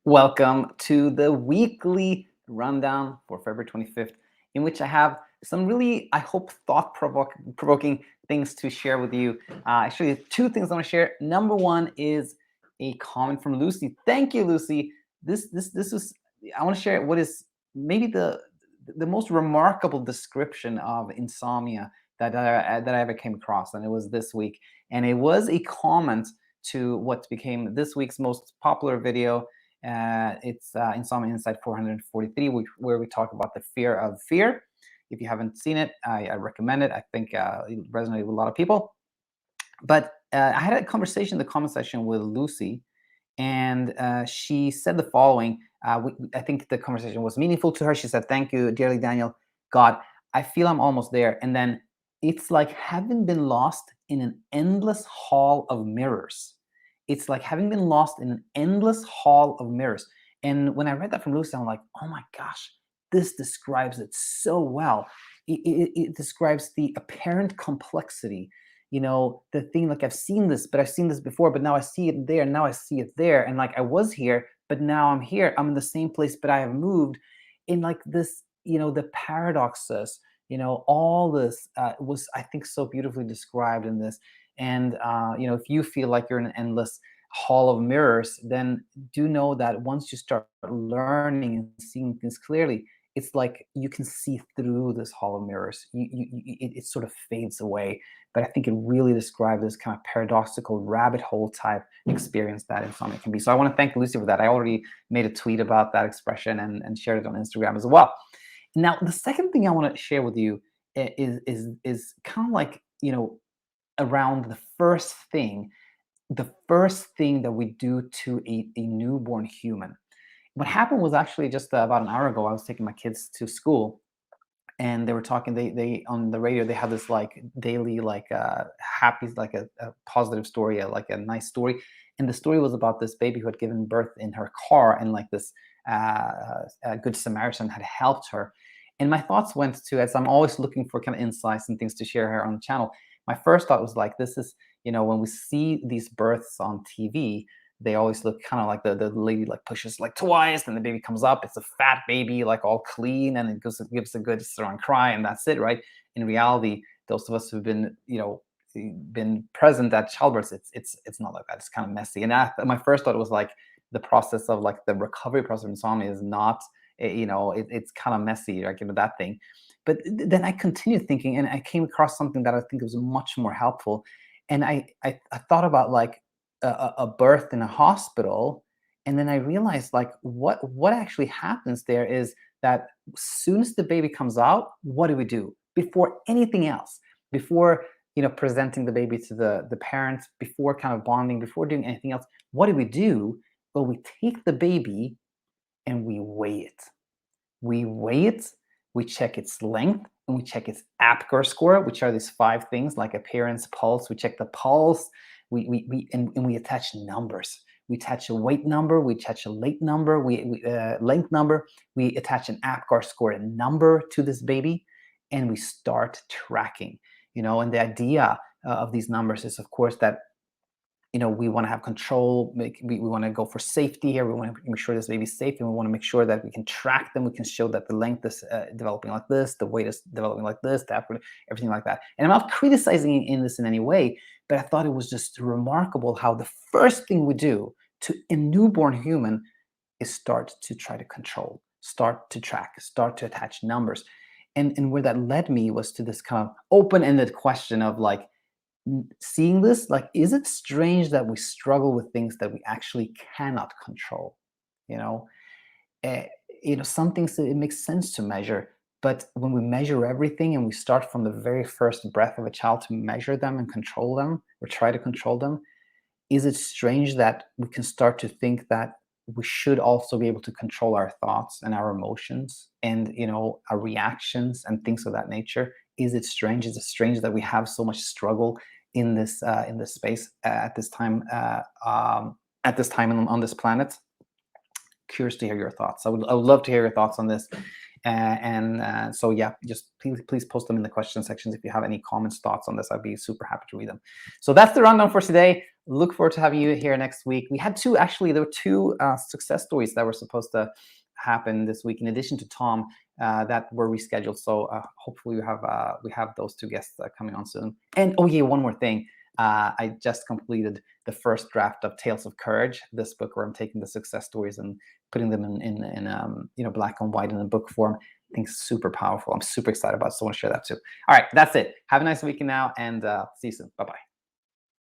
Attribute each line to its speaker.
Speaker 1: Welcome to the weekly rundown for February 25th, in which I have some really, I hope, thought-provoking things to share with you. Actually, two things I want to share. Number one is a comment from Lucy. Thank you, Lucy. This was, I want to share what is maybe the most remarkable description of insomnia that I ever came across, and it was this week. And it was a comment to what became this week's most popular video. It's Insomnia Insight 443, where we talk about the fear of fear. If you haven't seen it, I recommend it. I think it resonated with a lot of people. But I had a conversation in the comment section with Lucy, and she said the following. I think the conversation was meaningful to her. She said, "Thank you, dearly Daniel. God, I feel I'm almost there." And then it's like having been lost in an endless hall of mirrors. It's like having been lost in an endless hall of mirrors. And when I read that from Lucy, I'm like, oh my gosh, this describes it so well. It describes the apparent complexity, the thing, like I've seen this, but I've seen this before, but now I see it there, now I see it there. And like I was here, but now I'm here. I'm in the same place, but I have moved. In like this, the paradoxes, all this was, I think, so beautifully described in this. And if you feel like you're in an endless hall of mirrors, then do know that once you start learning and seeing things clearly, it's like you can see through this hall of mirrors. It sort of fades away. But I think it really describes this kind of paradoxical rabbit hole type experience that insomnia can be. So I want to thank Lucy for that. I already made a tweet about that expression and shared it on Instagram as well. Now, the second thing I want to share with you is kind of like, around the first thing that we do to a newborn human. What happened was actually just about an hour ago. I was taking my kids to school, and they were talking. They on the radio, they had this like daily, like happy, like a positive story, like a nice story. And the story was about this baby who had given birth in her car, and like this good Samaritan had helped her. And my thoughts went to, as I'm always looking for kind of insights and things to share here on the channel, my first thought was like, this is, when we see these births on TV, they always look kind of like the lady like pushes like twice, and the baby comes up. It's a fat baby, like all clean, and it gives a good strong cry, and that's it, right? In reality, those of us who've been, been present at childbirth, it's not like that. It's kind of messy. And my first thought was like the process of like the recovery process of insomnia is not, it's kind of messy, like that thing. But then I continued thinking, and I came across something that I think was much more helpful. And I thought about like a birth in a hospital, and then I realized like what actually happens there is that as soon as the baby comes out, what do we do before anything else? Before presenting the baby to the parents, before kind of bonding, before doing anything else, what do we do? Well, we take the baby and we weigh it. We weigh it, we check its length, and we check its APGAR score, which are these 5 things like appearance, pulse. We check the pulse, and we attach numbers. We attach a weight number, we attach a length number, length number. We attach an APGAR score, a number to this baby, and we start tracking. And the idea of these numbers is, of course, that we want to have control. We want to go for safety here. We want to make sure this baby's safe, and we want to make sure that we can track them. We can show that the length is developing like this, the weight is developing like this, everything like that. And I'm not criticizing in this in any way, but I thought it was just remarkable how the first thing we do to a newborn human is start to try to control, start to track, start to attach numbers. And where that led me was to this kind of open-ended question of like, seeing this, like, is it strange that we struggle with things that we actually cannot control? You know, uh, some things it makes sense to measure, but when we measure everything and we start from the very first breath of a child to measure them and control them or try to control them, is it strange that we can start to think that we should also be able to control our thoughts and our emotions and our reactions and things of that nature? Is it strange? Is it strange that we have so much struggle in this space at this time on this planet? Curious to hear your thoughts. I would love to hear your thoughts on this. So yeah, just please post them in the question sections if you have any comments, thoughts on this. I'd be super happy to read them. So that's the rundown for today. Look forward to having you here next week. We had two, actually, there were two success stories that were supposed to happen this week, in addition to Tom, that were rescheduled. So hopefully we have those two guests coming on soon. And oh yeah, one more thing. I just completed the first draft of Tales of Courage, this book where I'm taking the success stories and putting them in black and white in a book form. I think it's super powerful. I'm super excited about it, so I want to share that too. All right, that's it. Have a nice weekend now, and see you soon. Bye-bye.